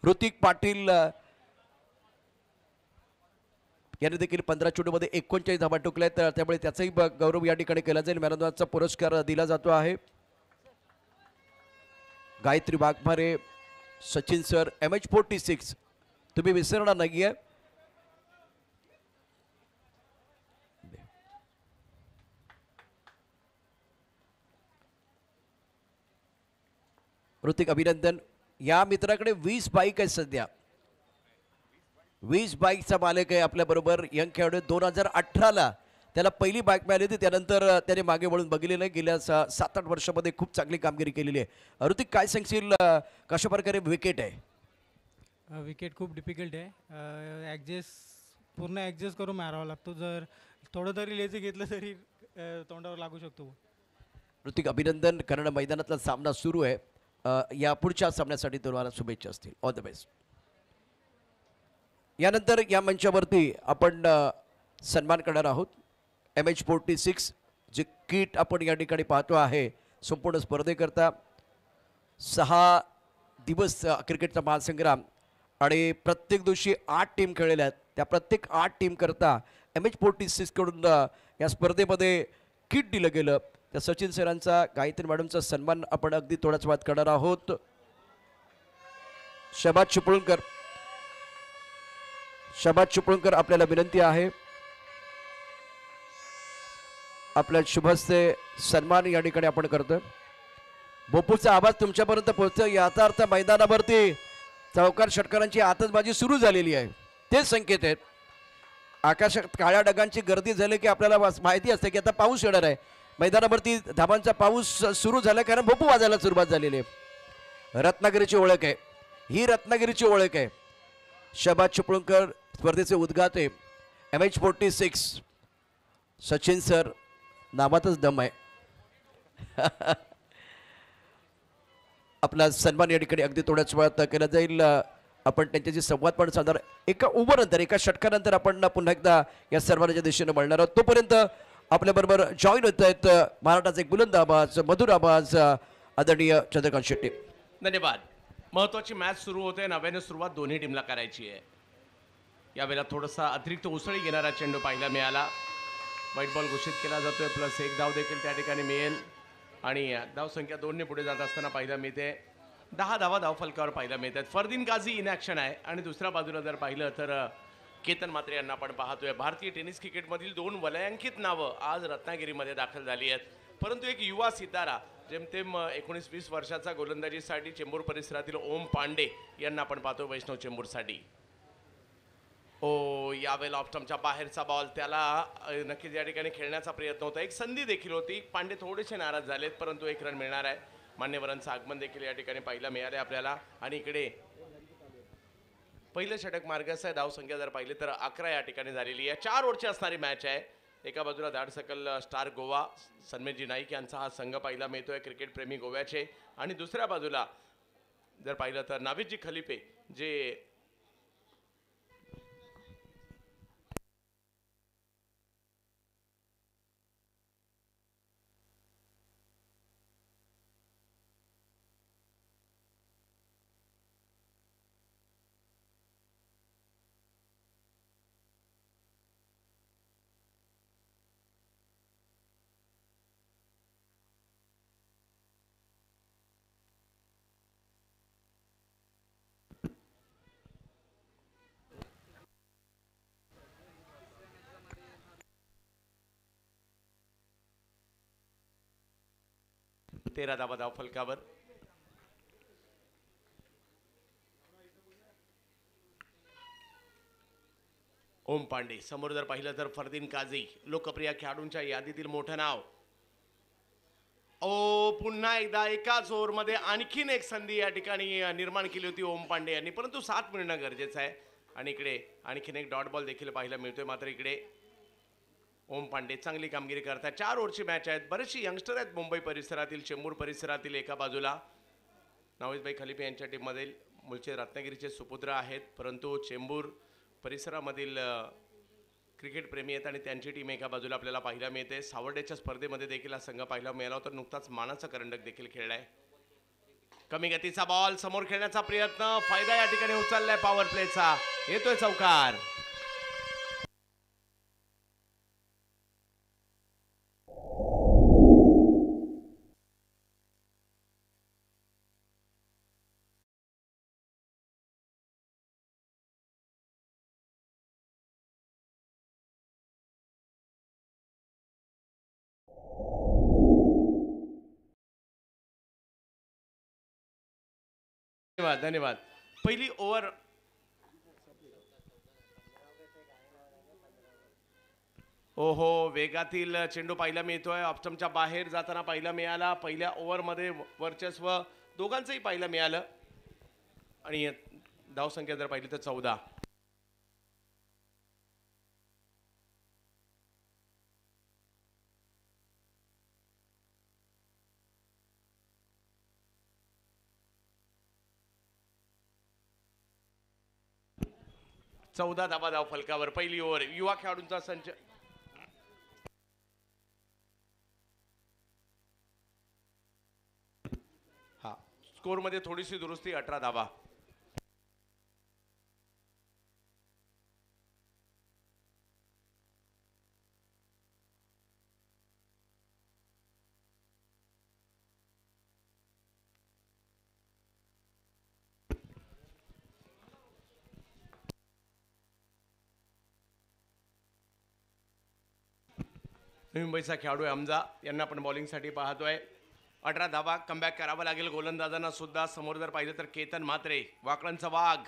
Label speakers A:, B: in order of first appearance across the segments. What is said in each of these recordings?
A: ऋतिक पाटील याने देखील 15 चेंडूमध्ये 39 धावा ठोकल्या, तर त्यामुळे त्याचाही गौरव या ठिकाणी केला जाईल. मॅन ऑफ द मॅचचा पुरस्कार दिला जातो आहे. गायत्री वाघमारे, सचिन सर, MH46 तुम्ही विसरणार नाहीये. ऋतिक अभिनंदन. या मित्राकडे 20 बाईक आहे सध्या. 20 बाईकचा मालक आहे आपल्या बरोबर. यंग खेळाडू 2018ला त्याला पहिली बाईक मिळाली होती, त्यानंतर त्याने मागे वळून बघितलेलं आहे. गेल्या 7-8 वर्षामध्ये खूप चांगली कामगिरी केलेली आहे. ऋतिक काय सांगशील, कशा प्रकारे विकेट आहे?
B: विकेट खूप डिफिकल्ट आहे. पूर्ण ॲडजस्ट करून मारावा लागतो. जर थोडं तरी लेझी घेतलं तरी तोंडावर लागू शकतो.
A: ऋतिक अभिनंदन. कारण मैदानातला सामना सुरू आहे. या पुढच्या सामन्यासाठी तुम्हाला शुभेच्छा असतील. All the best. यानंतर या मंचावरती आपण सन्मान करणार आहोत MH46 जे किट आपण या ठिकाणी पाहतो आहे. संपूर्ण स्पर्धेकरता 6 दिवस क्रिकेटचा महासंग्राम आणि प्रत्येक दिवशी 8 टीम खेळलेल्या आहेत. त्या प्रत्येक 8 टीम करता MH46 कडून या स्पर्धेमध्ये किट दिलं गेलं. त्या सचिन सरांचा, गायत्री मॅडमचा सन्मान आपण अगदी थोड्याच वेळात करणार आहोत. शबाद चिपळूणकर आपल्याला विनंती आहे, आपल्या शुभस्ते सन्मान या ठिकाणी आपण करतोय. बोपूचा आवाज तुमच्यापर्यंत पोहोचतोय. याचा अर्थ मैदानावरती चौकार षटकारांची आतषबाजी सुरू झालेली आहे. ते संकेत आहेत. आकाशात काळ्या ढगांची गर्दी झाली की आपल्याला माहिती असते की आता पाऊस येणार आहे. मैदानावरती धाबांचा पाऊस सुरू झाला कारण भोपू वाजायला सुरुवात झालेली आहे. रत्नागिरीची ओळख आहे ही, रत्नागिरीची ओळख आहे. शबाद चिपळूणकर स्पर्धेचे उद्घाटे. MH46 सचिन सर, नावातच दम आहे. आपला सन्मान या ठिकाणी अगदी थोड्याच वेळात केला जाईल. आपण त्यांच्याशी संवाद पण साधणार. एका ओव्हरनंतर, एका षटकानंतर आपण पुन्हा एकदा या सर्वांच्या दिशेने वळणार आहोत. तोपर्यंत आपल्याबरोबर जॉईन होत आहेत महाराष्ट्राचा एक बुलंद आवाज, मधुर आवाज, आदरणीय चंद्रकांत शेट्टी.
C: धन्यवाद. महत्त्वाची मॅच सुरू होते. नव्याने सुरुवात दोन्ही टीमला करायची आहे. यावेळेला थोडासा अतिरिक्त उसळी घेणारा चेंडू पाहायला मिळाला. व्हाईट बॉल घोषित केला जातोय. +1 धाव देखील त्या ठिकाणी मिळेल आणि धावसंख्या 2ने पुढे जात असताना पाहायला मिळते. 10 धावा धावफलकावर पाहायला मिळतात. फरदीन गाझी इन ॲक्शन आहे आणि दुसऱ्या बाजूला जर पाहिलं तर केतन म्हात्रे यांना आपण पाहतोय. भारतीय टेनिस क्रिकेटमधील 2 वलयांकित नावं आज रत्नागिरीमध्ये दाखल झाली आहेत. परंतु एक युवा सितारा, जेमतेम 19-20 वर्षाचा गोलंदाजीसाठी चेंबूर परिसरातील ओम पांडे यांना आपण पाहतो वैष्णव चेंबूरसाठी. यावेळेला ऑफस्टम्पच्या बाहेरचा बॉल, त्याला नक्कीच या ठिकाणी खेळण्याचा प्रयत्न होता. एक संधी देखील होती. पांडे थोडेसे नाराज झालेत परंतु 1 रन मिळणार आहे. मान्यवरांचं आगमन देखील या ठिकाणी पाहायला मिळाले आपल्याला. आणि इकडे पहिलं षटक मार्गस्थ आहे. धावसंख्या जर पाहिली तर 11 या ठिकाणी झालेली आहे. 4 ओव्हरची असणारी मॅच आहे. एका बाजूला धाडसकल स्टार गोवा सन्मेशजी नाईक यांचा हा संघ पाहायला मिळतोय, क्रिकेट प्रेमी गोव्याचे. आणि दुसऱ्या बाजूला जर पाहिलं तर नाविदजी खलिफे जे तेरा धावा धावफलकावर. ओम पांडे समोर जर पाहिलं तर फरदीन काझी, लोकप्रिय खेळाडूंच्या यादीतील मोठं नाव. पुन्हा एकदा एकाच ओव्हरमध्ये आणखीन एक संधी या ठिकाणी निर्माण केली होती ओम पांडे यांनी, परंतु 7 मिळणं गरजेचं आहे. आणि इकडे आणखीन एक डॉट बॉल देखील पाहायला मिळतोय. मात्र इकडे ओम पांडे चांगली कामगिरी करतात. 4 ओव्हरची मॅच आहेत. बरेचसे यंगस्टर आहेत मुंबई परिसरातील, चेंबूर परिसरातील. एका बाजूला नाविदभाई खलिफे यांच्या टीममधील मूळचे रत्नागिरीचे सुपुत्र आहेत, परंतु चेंबूर परिसरामधील क्रिकेट प्रेमी आहेत आणि त्यांची टीम एका बाजूला आपल्याला पाहायला मिळते. सावर्ड्याच्या स्पर्धेमध्ये देखील हा संघ पाहायला मिळाला होता. नुकताच मानाचा करंडक देखील खेळलाय. कमी गतीचा बॉल समोर खेळण्याचा प्रयत्न, फायदा या ठिकाणी उचललाय पॉवर प्लेचा, येतोय चौकार. धन्यवाद धन्यवाद. पहिली ओव्हर ओहो, वेगातील चेंडू पाहायला मिळतोय, ऑप्शनच्या बाहेर जाताना पाहायला मिळाला. पहिल्या ओव्हरमध्ये वर्चस्व दोघांचंही पाहायला मिळालं आणि धावसंख्या जर पाहिली तर 14. धाबा धाव फलकावर पहिली ओव्हर. युवा खेळाडूंचा संच. हा, स्कोर मध्ये थोडीशी दुरुस्ती, 18 धाबा. नवी मुंबईचा खेळाडू आहे हमजा, यांना आपण बॉलिंगसाठी पाहतोय. 18 धाबा. कमबॅक करावं लागेल गोलंदाजांना सुद्धा. समोर जर पाहिलं तर केतन म्हात्रे, वाकड्यांचा वाघ,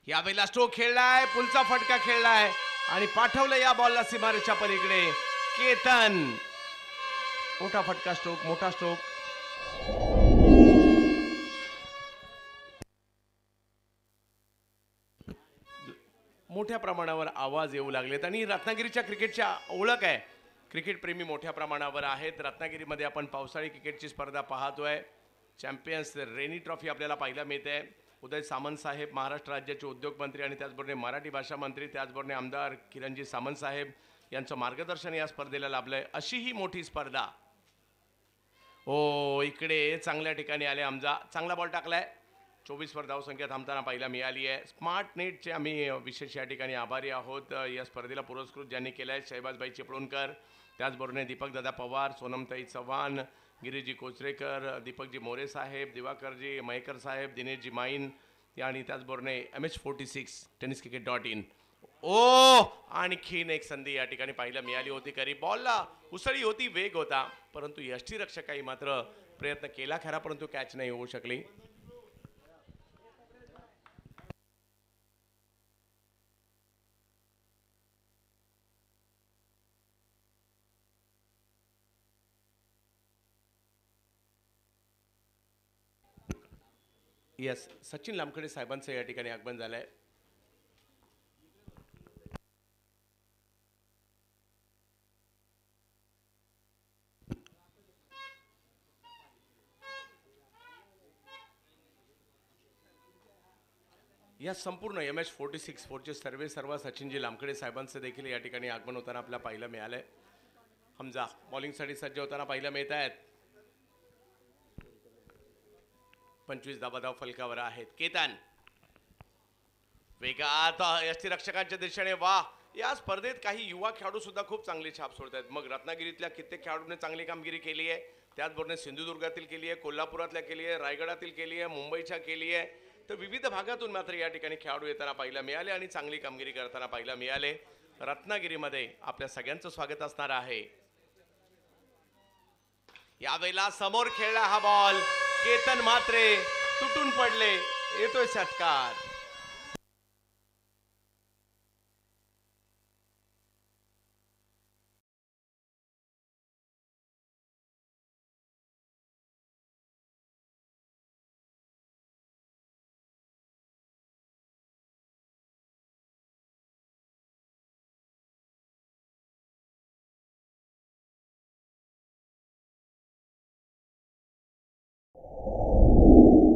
C: यावेळेला स्ट्रोक खेळलाय, पुलचा फटका खेळलाय आणि पाठवलं या बॉलला सीमारेषा पलीकडे. केतन, मोठा फटका, स्ट्रोक, मोठा स्ट्रोक. मोठ्या प्रमाणावर आवाज येऊ लागलेत आणि रत्नागिरीच्या क्रिकेटच्या ओळख आहे. क्रिकेट प्रेमी मोठ्या प्रमाणावर आहेत. रत्नागिरीमध्ये आपण पावसाळी क्रिकेटची स्पर्धा पाहतोय. चॅम्पियन्स रेनी ट्रॉफी आपल्याला पाहायला मिळते. उदय सामंत साहेब महाराष्ट्र राज्याचे उद्योगमंत्री आणि त्याचबरोबर मराठी भाषा मंत्री, त्याचबरोबर आमदार किरणजी सामंत साहेब यांचं मार्गदर्शन या स्पर्धेला लाभलंय. अशी ही मोठी स्पर्धा. ओ, इकडे चांगल्या ठिकाणी आले हमजा, चांगला बॉल टाकलाय. 24 वर धावसंख्या थांबताना पाहायला मिळाली आहे. स्मार्ट नेटचे आम्ही विशेष या ठिकाणी आभारी आहोत. या स्पर्धेला पुरस्कृत ज्यांनी केलं आहे शहबाजबाई चिपळूणकर, त्याचबरोबर दीपकदादा पवार, सोनमताई चव्हाण, गिरीजी कोचरेकर, दीपकजी मोरे साहेब, दिवाकरजी मयेकर साहेब, दिनेशजी माईन आणि त्याचबरोबर MH46 tenniscricket.in. ओ, आणखीन एक संधी या ठिकाणी पाहायला मिळाली होती. करी बॉलला उसळी होती, वेग होता, परंतु यष्टीरक्षकाही मात्र प्रयत्न केला खरा, परंतु कॅच नाही होऊ शकली. यस, सचिन लामखडे साहेबांचं या ठिकाणी आगमन झालंय. या संपूर्ण MH46 फोरचे सर्व सचिनजी लामखडे साहेबांचं देखील या ठिकाणी आगमन होताना आपल्याला पाहायला मिळालंय. हमजा बॉलिंगसाठी सज्ज होताना पाहायला मिळत आहेत. 25 धाव फलकावर आहेत. केतन वेगात यष्टीरक्षकांच्या दिशेने. वा, या स्पर्धेत काही युवा खेळाडू सुद्धा खूप चांगली छाप सोडतात. मग रत्नागिरीतल्या कित्येक खेळाडूंनी चांगली कामगिरी केली आहे, त्याचबरोबर सिंधुदुर्गातील केली आहे, कोल्हापुरातल्या केली आहे, रायगडातील केली आहे, मुंबईच्या केली आहे. तर विविध भागातून मात्र या ठिकाणी खेळाडू येताना पाहायला मिळाले आणि चांगली कामगिरी करताना पाहायला मिळाले. रत्नागिरीमध्ये आपल्या सगळ्यांचं स्वागत असणार आहे. यावेळेला समोर खेळला हा बॉल, केतन म्हात्रे तुटून पडले, येतोय षटकार.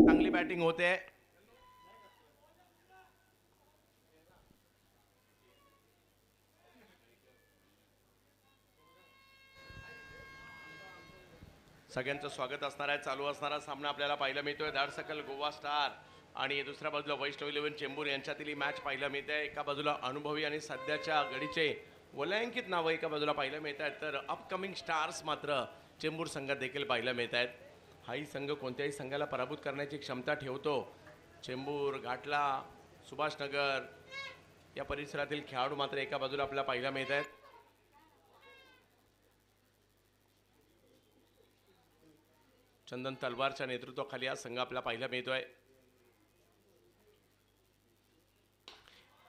C: चांगली बॅटिंग होते. सगळ्यांचं स्वागत असणार आहे. चालू असणारा सामना आपल्याला पाहायला मिळतोय. धाडसकल गोवा स्टार आणि दुसऱ्या बाजूला वैष्णव इलेव्हन चेंबूर यांच्यातील ही मॅच पाहायला मिळते. एका बाजूला अनुभवी आणि सध्याच्या घडीचे वलयांकित नावं एका बाजूला पाहायला मिळत आहेत, तर अपकमिंग स्टार्स मात्र चेंबूर संघात देखील पाहायला मिळत आहेत. हाही संघ कोणत्याही संघाला पराभूत करण्याची क्षमता ठेवतो. चेंबूर, घाटला, सुभाषनगर या परिसरातील खेळाडू मात्र एका बाजूला आपल्याला पाहायला मिळत आहेत. चंदन तलवारच्या नेतृत्वाखाली हा संघ आपल्याला पाहायला मिळतोय.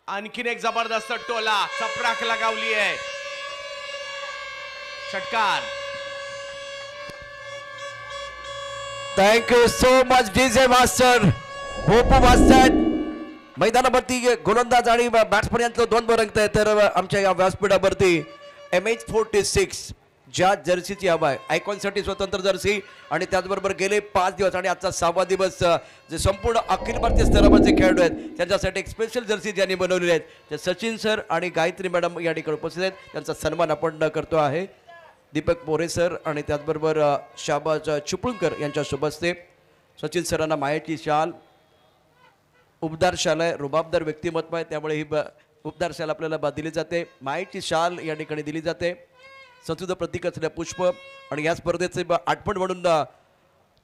C: आणखीन एक जबरदस्त टोला चपराक लगावली आहे. षटकार.
A: Thank you so much DJ master भोपू मास्टर. मैदानावरती गोलंदाज आणि बॅट्समन यांचं द्वंद्व रंगत आहे. तर आमच्या या व्यासपीठावरती MH46 ज्या जर्सीची हवा आहे, आयकॉनसाठी स्वतंत्र जर्सी आणि त्याचबरोबर गेले 5 दिवस आणि आजचा 6वा दिवस जे संपूर्ण अखिल भारतीय स्तरावरचे खेळाडू आहेत त्यांच्यासाठी एक स्पेशल जर्सी ज्यांनी बनवलेली आहेत ते सचिन सर आणि गायत्री मॅडम या ठिकाणी उपस्थित आहेत. त्यांचा सन्मान आपण करतो आहे. दीपक मोरे सर आणि त्याचबरोबर शाहबाज चिपळूणकर यांच्या शुभ हस्ते सचिन सरांना मायेची शाल, उबदार शाल आहे, रुबाबदार व्यक्तिमत्व आहे त्यामुळे ही उबदार शाल आपल्याला दिली जाते. मायेची शाल या ठिकाणी दिली जाते. संस्कृत प्रतीक असलेलं पुष्प आणि या स्पर्धेचे आठवण म्हणून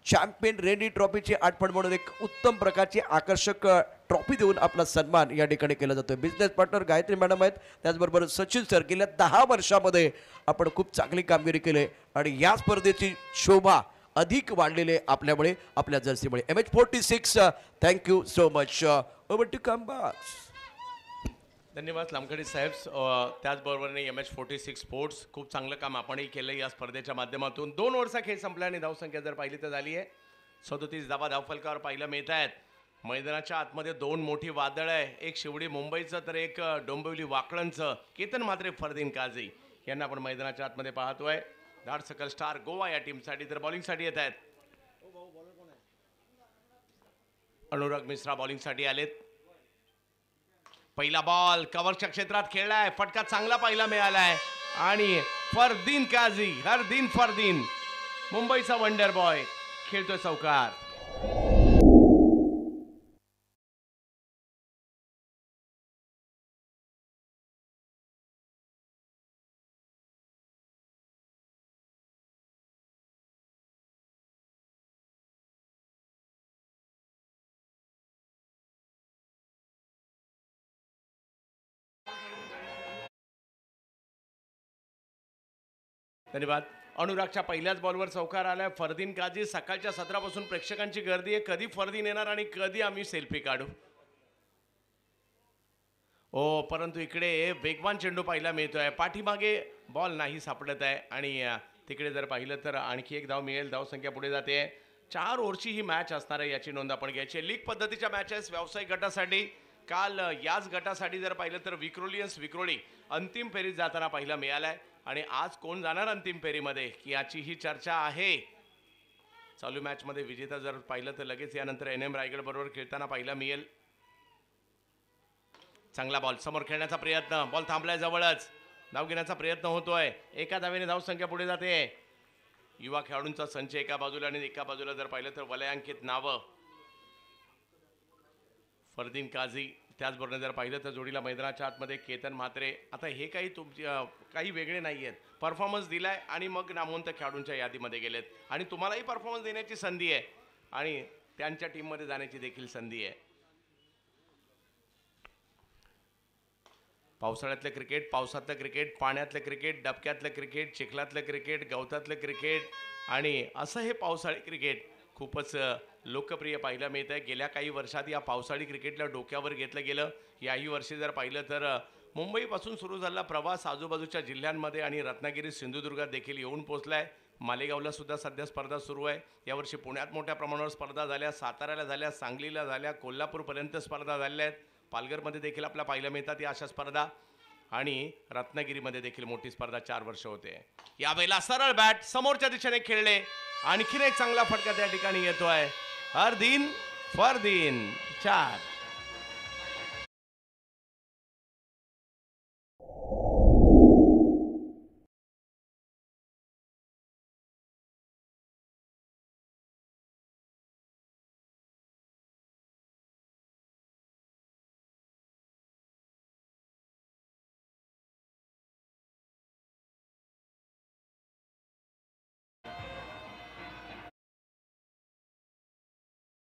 A: चॅम्पियन रेनी ट्रॉफीची आठवण म्हणून एक उत्तम प्रकारची आकर्षक ट्रॉफी देऊन आपला सन्मान या ठिकाणी केला जातो. बिझनेस पार्टनर गायत्री मॅडम आहेत, त्याचबरोबर सचिन सर. गेल्या 10 वर्षामध्ये आपण खूप चांगली कामगिरी केली आणि या स्पर्धेची शोभा अधिक वाढलेली आहे आपल्यामुळे, आपल्या जर्सीमुळे. MH46 thank you so much. Over two कंबास.
C: धन्यवाद लामखडे साहेब. त्याचबरोबर MH46 स्पोर्ट्स खूप चांगलं काम आपणही केलं या स्पर्धेच्या माध्यमातून. 2 ओव्हरचा खेळ संपला आणि धावसंख्या जर पाहिली तर झाली आहे 37 धावा धावफलकावर पाहायला मिळत आहेत. मैदानाच्या आतमध्ये 2 मोठी वादळ आहे, एक शिवडी मुंबईचं तर एक डोंबिवली वाकळणचं. केतन मात्रे, फरदीन काझी यांना आपण मैदानाच्या आतमध्ये पाहतोय. धाडसकल स्टार गोवा या टीमसाठी तर बॉलिंगसाठी येत आहेत. अनुराग मिश्रा बॉलिंगसाठी आलेत. पहिला बॉल कव्हरच्या क्षेत्रात खेळलाय, फटका चांगला पाहायला मिळालाय आणि फरदीन काझी, हरदीन फरदीन मुंबईचा वंडर बॉय खेळतोय चौकार. धन्यवाद. अनुरागच्या पहिल्याच बॉलवर चौकार आलाय. फरदीन काझी सकाळच्या सत्रापासून प्रेक्षकांची गर्दी आहे, कधी फरदीन येणार आणि कधी आम्ही सेल्फी काढू. ओ परंतु इकडे वेगवान चेंडू पाहायला मिळतोय. पाठीमागे बॉल नाही सापडत आहे आणि तिकडे जर पाहिलं तर आणखी एक धाव मिळेल. धावसंख्या पुढे जाते. 4 ओव्हरची ही मॅच असणार आहे याची नोंद आपण घ्यायची. लीग पद्धतीच्या मॅचेस व्यावसायिक गटासाठी. काल याच गटासाठी जर पाहिलं तर विक्रोळी अंतिम फेरीत जाताना पाहायला मिळालाय आणि आज कोण जाणार अंतिम फेरीमध्ये की याची ही चर्चा आहे. चालू मॅच मध्ये विजेता जर पाहिलं तर लगेच यानंतर NM रायगड बरोबर खेळताना पाहायला मिळेल. चांगला बॉल समोर खेळण्याचा प्रयत्न, बॉल थांबलाय जवळच, धाव घेण्याचा प्रयत्न होतोय. एका धावेने धावसंख्या पुढे जाते. युवा खेळाडूंचा संच एका बाजूला आणि एका बाजूला जर पाहिलं तर वलयांकित नावं. फरदीन काझी, त्याचबरोबर जर पाहिलं तर जोडीला मैदानाच्या आतमध्ये केतन म्हात्रे. आता हे काही तुमचे काही वेगळे नाही आहेत, परफॉर्मन्स दिलाय आणि मग नामवंत खेळाडूंच्या यादीमध्ये गेलेत आणि तुम्हालाही परफॉर्मन्स देण्याची संधी आहे आणि त्यांच्या टीममध्ये जाण्याची देखील संधी आहे. पावसाळ्यातलं क्रिकेट, पावसातलं क्रिकेट, पाण्यातलं क्रिकेट, डबक्यातलं क्रिकेट, चिखलातलं क्रिकेट, गवतातलं क्रिकेट आणि असं हे पावसाळी क्रिकेट खूपच लोकप्रिय पाहायला मिळत आहे. गेल्या काही वर्षात या पावसाळी क्रिकेटला डोक्यावर घेतलं गेलं. याही वर्षी जर पाहिलं तर मुंबईपासून सुरू झालेला प्रवास आजूबाजूच्या जिल्ह्यांमध्ये आणि रत्नागिरी सिंधुदुर्गात देखील येऊन पोहोचलाय. मालेगावला सुद्धा सध्या स्पर्धा सुरू आहे. यावर्षी पुण्यात मोठ्या प्रमाणावर स्पर्धा झाल्या, साताऱ्याला झाल्या, सांगलीला झाल्या, कोल्हापूरपर्यंत स्पर्धा झालेल्या आहेत. पालघरमध्ये देखील आपल्याला पाहायला मिळतात या अशा स्पर्धा आणि रत्नागिरीमध्ये देखील मोठी स्पर्धा 4 वर्ष होते. यावेळेला सरळ बॅट समोरच्या दिशेने खेळले, आणखीन एक चांगला फटका त्या ठिकाणी येतोय. हरदीन फरदीन 4.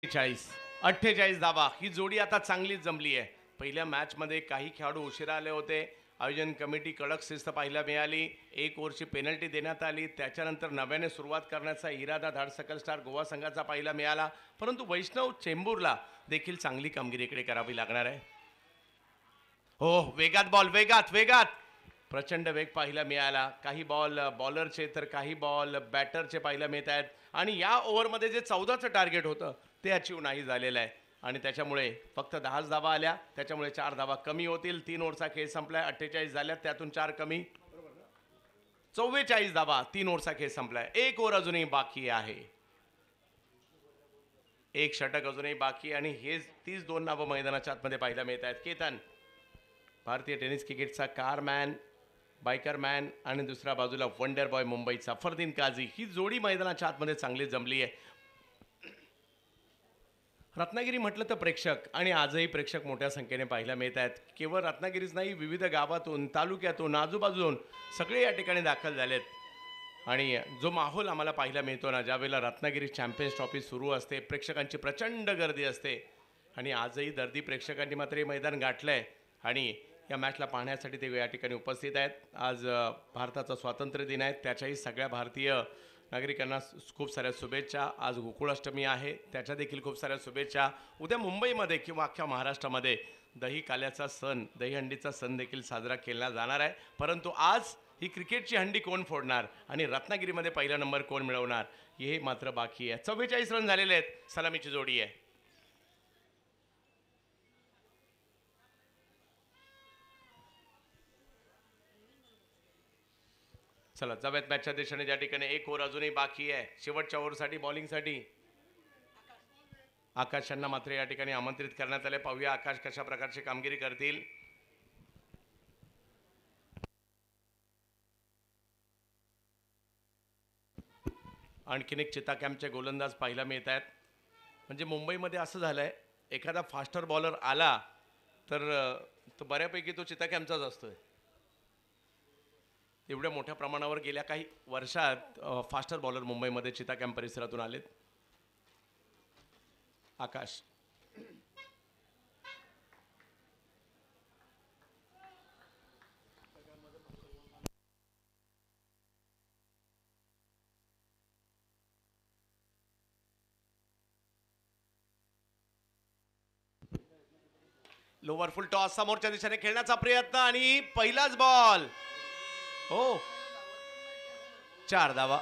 C: 48 धावा. ही जोडी आता चांगलीच जमली आहे. पहिल्या मॅचमध्ये काही खेळाडू उशिरा आले होते. आयोजन कमिटी कडक शिस्त पाहायला मिळाली. 1 ओव्हरची पेनल्टी देण्यात आली. त्याच्यानंतर नव्याने सुरुवात करण्याचा इरादा धाडसकल स्टार गोवा संघाचा पाहायला मिळाला. परंतु वैष्णव चेंबूरला देखील चांगली कामगिरी इकडे करावी लागणार आहे. हो, वेगात बॉल, वेगात वेगात प्रचंड वेग पाहायला मिळाला. काही बॉल बॉलरचे तर काही बॉल बॅटरचे पाहायला मिळत आहेत. आणि या ओव्हरमध्ये जे 14चं टार्गेट होतं ते अचीव नाही झालेलं आहे. आणि त्याच्यामुळे फक्त 10 धावा आल्या. त्याच्यामुळे 4 धावा कमी होतील. 3 ओव्हरचा खेळ संपलाय. 48 झाल्यात, त्यातून 4 कमी. 44 धावा. 3 ओव्हरचा खेळ संपलाय. 1 ओव्हर अजूनही बाकी आहे. 1 षटक अजूनही बाकी. आणि हेच 32 नावं मैदानाच्या आतमध्ये पाहायला मिळत आहेत. केतन, भारतीय टेनिस क्रिकेटचा कारमॅन, बायकर मॅन, आणि दुसऱ्या बाजूला वंडर बॉय मुंबईचा फरदीन काझी. ही जोडी मैदानाच्या आतमध्ये चांगली जमली आहे. रत्नागिरी म्हटलं तर प्रेक्षक, आणि आजही प्रेक्षक मोठ्या संख्येने पाहायला मिळत आहेत. केवळ रत्नागिरीच नाही, विविध गावातून, तालुक्यातून, आजूबाजून सगळे या ठिकाणी दाखल झालेत. आणि जो माहोल आम्हाला पाहायला मिळतो ना, ज्यावेळेला रत्नागिरी चॅम्पियन्स ट्रॉफी सुरू असते, प्रेक्षकांची प्रचंड गर्दी असते. आणि आजही दर्दी प्रेक्षकांनी मात्र हे मैदान गाठलं आहे. आणि या मॅचला पाहण्यासाठी ते या ठिकाणी उपस्थित आहेत. आज भारताचा स्वातंत्र्य दिन आहे. त्याच्याही सगळ्या भारतीय नागरिकांना खूप साऱ्या शुभेच्छा. आज गोकुळाष्टमी आहे, त्याच्या देखील खूप साऱ्या शुभेच्छा. उद्या मुंबईमध्ये किंवा अख्ख्या महाराष्ट्रामध्ये दही काल्याचा सण, दहीहंडीचा सण देखील साजरा केला जाणार आहे. परंतु आज ही क्रिकेटची हंडी कोण फोडणार आणि रत्नागिरीमध्ये पहिला नंबर कोण मिळवणार हे मात्र बाकी आहे. 44 रन झालेले आहेत. सलामीची जोडी आहे. चला जाऊयात मॅचच्या दिशेने, ज्या ठिकाणी 1 ओव्हर अजूनही बाकी आहे. शेवटच्या ओव्हरसाठी बॉलिंगसाठी आकाश यांना मात्र या ठिकाणी आमंत्रित करण्यात आले. पाहूया आकाश कशा प्रकारची कामगिरी करतील. आणखीन एक चिता कॅम्पचे गोलंदाज पाहायला मिळत आहेत. म्हणजे मुंबईमध्ये असं झालंय, एखादा फास्टर बॉलर आला तर तो बऱ्यापैकी तो चिता कॅम्पचाच असतोय. एवढ्या मोठ्या प्रमाणावर गेल्या काही वर्षात फास्टर बॉलर मुंबईमध्ये चिता कॅम्प परिसरातून आलेत. आकाश, लोवर फुल टॉस, समोरच्या दिशेने खेळण्याचा प्रयत्न, आणि पहिलाच बॉल. हो, 4 धावा.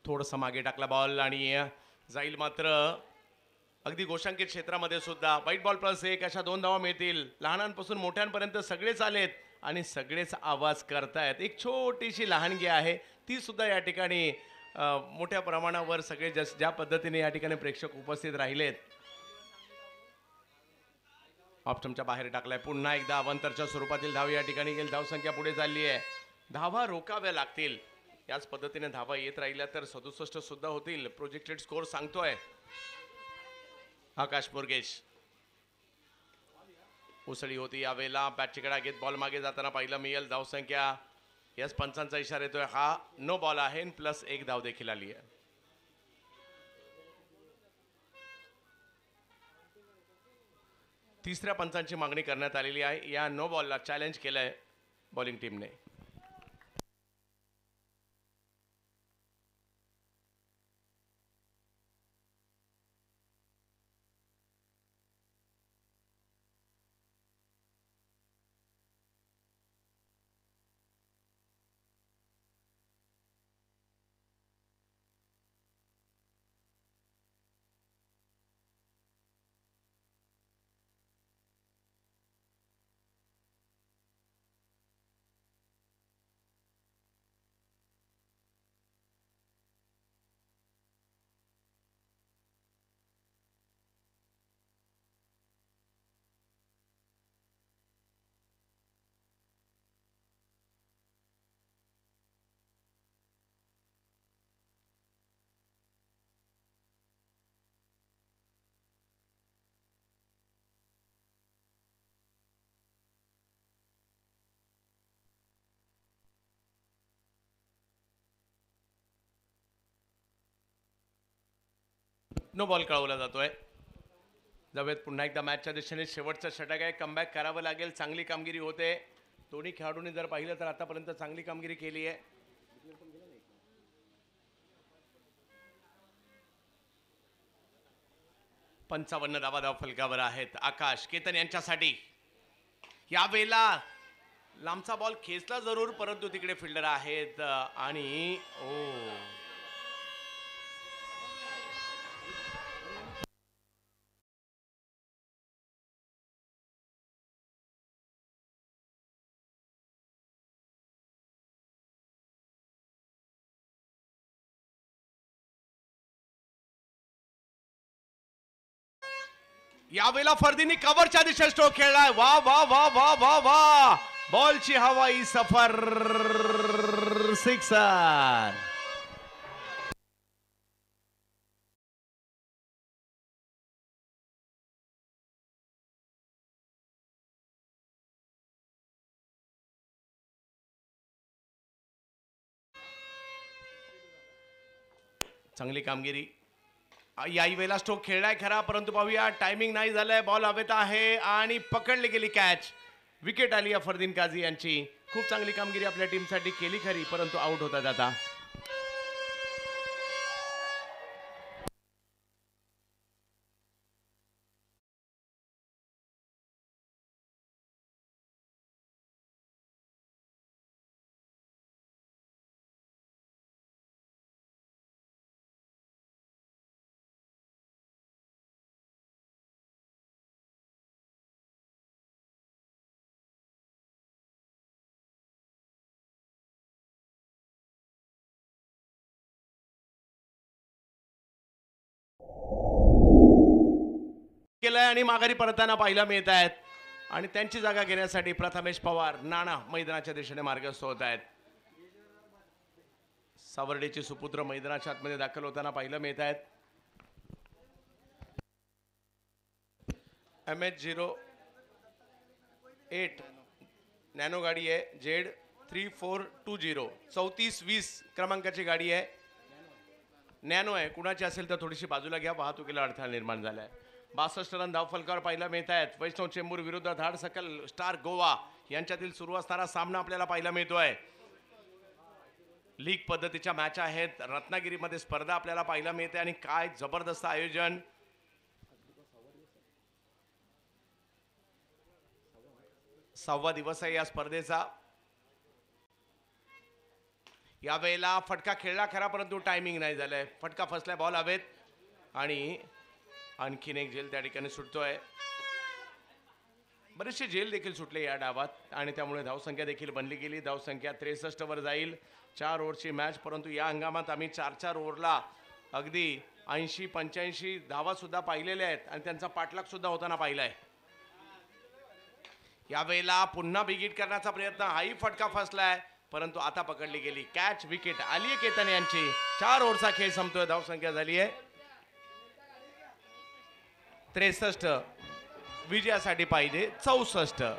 C: थोडंसं मागे टाकला बॉल आणि जाईल मात्र अगदी गोशांकित क्षेत्रामध्ये सुद्धा. व्हाईट बॉल +1 अशा 2 धावा मिळतील. लहानांपासून मोठ्यांपर्यंत सगळेच आलेत आणि सगळेच आवाज करतायत. एक छोटीशी लहानगी आहे, ती सुद्धा या ठिकाणी मोठ्या प्रमाणावर सगळे ज्या पद्धतीने या ठिकाणी प्रेक्षक उपस्थित राहिलेत. ऑप्शनच्या बाहेर टाकलाय. पुन्हा एकदा अवंतरच्या स्वरूपातील धाव या ठिकाणी गेली. धावसंख्या पुढे चालली आहे. धावा रोकाव्या लागतील. याच पद्धतीने धावा येत राहिल्या तर 67 सुद्धा होतील. प्रोजेक्टेड स्कोर सांगतोय. आकाश मुरगेश, उसळी होती यावेळेला. बॅटची कडा घेत बॉल मागे जाताना पाहिलं मिळेल. धावसंख्या यस पंचांचा इशारा येतोय. हा नो बॉल आहे. +1 धाव देखील आली आहे. तिसऱ्या पंचांची मागणी करण्यात आलेली आहे. या नो बॉलला चॅलेंज केलंय बॉलिंग टीमने. नो बॉल कळवला जातोय. जाऊयात पुन्हा एकदा मॅचच्या दिशेने. शेवटचा षटक आहे. कमबॅक करावं लागेल. चांगली कामगिरी होते. दोन्ही खेळाडूंनी जर पाहिलं तर आतापर्यंत चांगली कामगिरी केली आहे. पंचावन्न धावा फलकावर आहेत. आकाश केतन यांच्यासाठी यावेळेला लांबचा बॉल खेचला जरूर, परंतु तिकडे फिल्डर आहेत आणि यावेळेला फर्दीनी कव्हरच्या दिशेने स्ट्रोक खेळलाय. वा वा वा वा वा वा, बॉलची हवाई सफर, सिक्सर. चांगली कामगिरी. याही वेळेला स्ट्रोक खेळलाय खरा, परंतु पाहूया टायमिंग नाही झालंय. बॉल हवेत आहे आणि पकडली गेली कॅच. विकेट आली आहे फरदीन काझी यांची. खूप चांगली कामगिरी आपल्या टीमसाठी केली खरी, परंतु आउट होतात आता. केलंय आणि माघारी परताना पाहायला मिळत आहेत आणि त्यांची जागा घेण्यासाठी प्रथमेश पवार नाना मैदानाच्या दिशेने मार्गस्थ होत आहेत. सावर्डेचे सुपुत्र मैदानाच्या आतमध्ये दाखल होताना पाहायला मिळत आहेत. MH08 नॅनो गाडी आहे. जेड 3420 3420 क्रमांकाची गाडी आहे. नॅनो आहे. कुणाची असेल तर थोडीशी बाजूला घ्या, वाहतुकीला अडथळा निर्माण झालाय. 62 रन धावफलकावर पाहायला मिळत आहेत. वैष्णव चेंबूर विरुद्ध धाडसकल स्टार गोवा यांच्यातील सुरू असणारा सामना आपल्याला पाहायला मिळतोय. लीग पद्धतीच्या मॅच आहेत. रत्नागिरीमध्ये स्पर्धा आपल्याला पाहायला मिळते आणि काय जबरदस्त आयोजन. सहावा दिवस आहे या स्पर्धेचा. यावेळेला फटका खेळला खरा, परंतु टायमिंग नाही झालंय. फटका फसलाय, बॉल हवेत आणि आणखीन एक झेल त्या ठिकाणी सुटतोय. बरेचसे झेल देखील सुटले या डावात आणि त्यामुळे धावसंख्या देखील बनली गेली. धावसंख्या 63 वर जाईल. 4 ओव्हरची मॅच, परंतु या हंगामात आम्ही 4-4 ओव्हरला अगदी 80-85 धावा सुद्धा पाहिलेल्या आहेत आणि त्यांचा पाठलाग सुद्धा होताना पाहिलाय. यावेळेला पुन्हा बिगिट करण्याचा प्रयत्न. हाही फटका फसलाय, परंतु आता पकडली गेली कॅच. विकेट आली आहे केतन यांची. 4 ओव्हरचा खेळ संपतोय. धावसंख्या झाली आहे 63. विजयासाठी पाहिजे 64.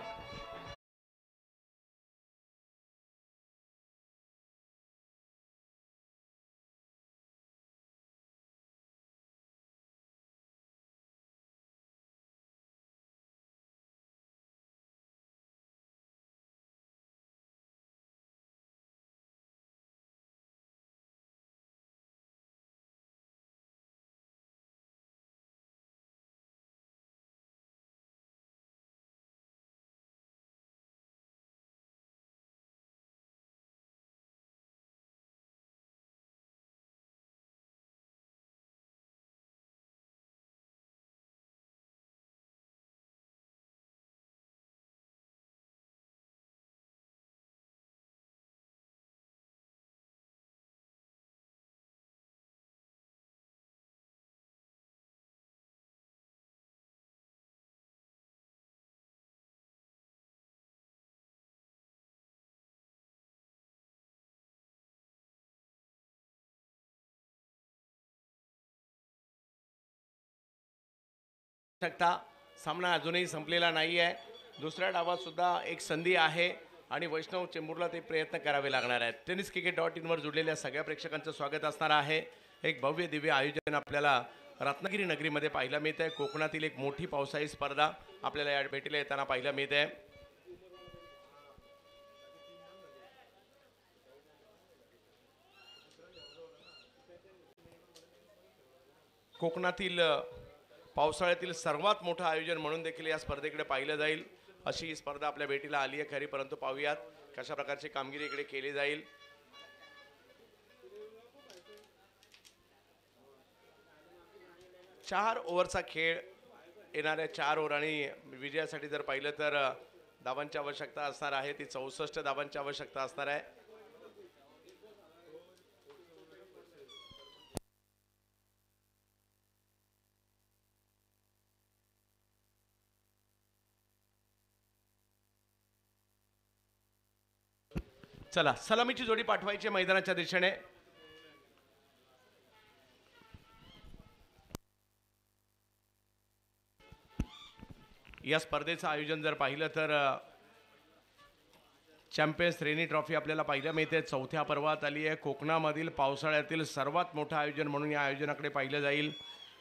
C: शकता सामना अजूनही संपलेला नाही आहे. दुसऱ्या डावात सुद्धा एक संधी आहे आणि वैष्णव चेंबूरला ते प्रयत्न करावे लागणार आहेत. टेनिस क्रिकेट.in वर जुडलेल्या सगळ्या प्रेक्षकांचं स्वागत असणार आहे. एक भव्य दिव्य आयोजन आपल्याला रत्नागिरी नगरीमध्ये पाहायला मिळत आहे. कोकणातील एक मोठी पावसाळी स्पर्धा आपल्याला या भेटीला येताना पाहायला मिळत आहे. कोकणातील पावसाळ्यातील सर्वात मोठं आयोजन म्हणून देखील या स्पर्धेकडे पाहिलं जाईल अशी ही स्पर्धा आपल्या भेटीला आली आहे खरी. परंतु पाहूयात कशा प्रकारची कामगिरी इकडे केली जाईल. चार ओव्हरचा खेळ, येणाऱ्या 4 ओव्हर आणि विजयासाठी जर पाहिलं तर धावांची आवश्यकता असणार आहे ती 64 धावांची आवश्यकता असणार आहे. चला सलामीची जोडी पाठवायची मैदानाच्या दिशेने. या स्पर्धेचं आयोजन जर पाहिलं तर चॅम्पियन्स रेनी ट्रॉफी आपल्याला पाहायला मिळते. 4थ्या पर्वात आली आहे. कोकणामधील पावसाळ्यातील सर्वात मोठं आयोजन म्हणून या आयोजनाकडे पाहिलं जाईल.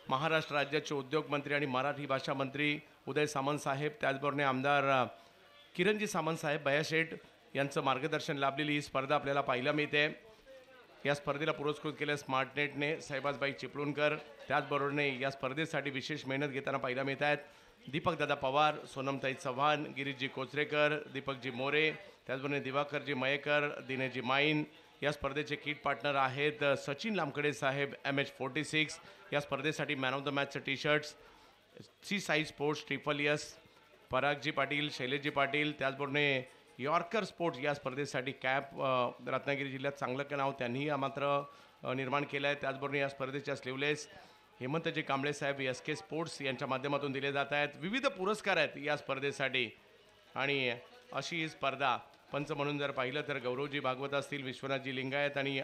C: महाराष्ट्र राज्याचे उद्योगमंत्री आणि मराठी भाषा मंत्री उदय सामंत साहेब, त्याचबरोबर आमदार किरणजी सामंत साहेब बयाशेठ यांचं मार्गदर्शन लाभलेली ही स्पर्धा आपल्याला पाहायला मिळते. या स्पर्धेला पुरस्कृत केलं स्मार्टनेटने साहेबाजबाई चिपळूणकर. त्याचबरोबरने या स्पर्धेसाठी विशेष मेहनत घेताना पाहायला मिळत आहेत दीपकदादा पवार, सोनमताई चव्हाण, गिरीशजी कोचरेकर, दीपकजी मोरे, त्याचबरोबर दिवाकरजी मयेकर, दिनेशजी माईन. या स्पर्धेचे किट पार्टनर आहेत सचिन लामकडे साहेब MH46. या स्पर्धेसाठी मॅन ऑफ द मॅचचं टी शर्ट्स सी साई स्पोर्ट्स ट्रिपल परागजी पाटील, शैलेशजी पाटील, त्याचबरोबर यॉर्कर स्पोर्ट्स या स्पर्धेसाठी कॅप रत्नागिरी जिल्ह्यात चांगलं नाव त्यांनी मात्र निर्माण केलं आहे. त्याचबरोबर या स्पर्धेच्या स्लीवलेस हेमंतजी कांबळे साहेब SK स्पोर्ट्स यांच्या माध्यमातून दिले जात आहेत. विविध पुरस्कार आहेत या स्पर्धेसाठी आणि अशी ही स्पर्धा पंच म्हणून जर पाहिलं तर गौरवजी भागवत असतील, विश्वनाथजी लिंगायत आणि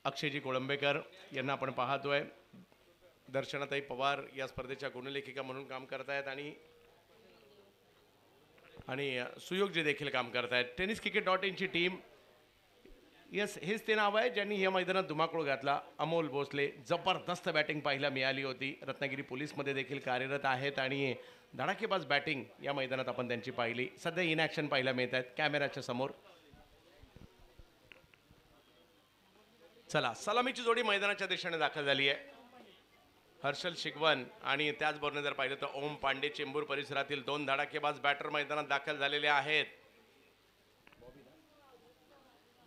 C: अक्षयजी कोळंबेकर यांना आपण पाहतोय. दर्शनाताई पवार या स्पर्धेच्या गुणलेखिका म्हणून काम करत आहेत आणि सुयोगजी देखील काम करत आहेत. tenniscricket.inची टीम, यस हेच ते नाव आहे ज्यांनी या मैदानात धुमाकूळ घातला. अमोल भोसले, जबरदस्त बॅटिंग पाहायला मिळाली होती. रत्नागिरी पोलीसमध्ये देखील कार्यरत आहेत आणि धडाकेबाज बॅटिंग या मैदानात आपण त्यांची पाहिली. सध्या इन ॲक्शन पाहायला मिळत आहेत कॅमेऱ्याच्या समोर. चला सलामीची जोडी मैदानाच्या दिशेने दाखल झाली आहे. हर्षल शिगवन आणि त्याचबरोबर जर पाहिलं तर ओम पांडे चेंबूर परिसरातील 2 धडाकेबाज बॅटर मैदानात दाखल झालेले आहेत.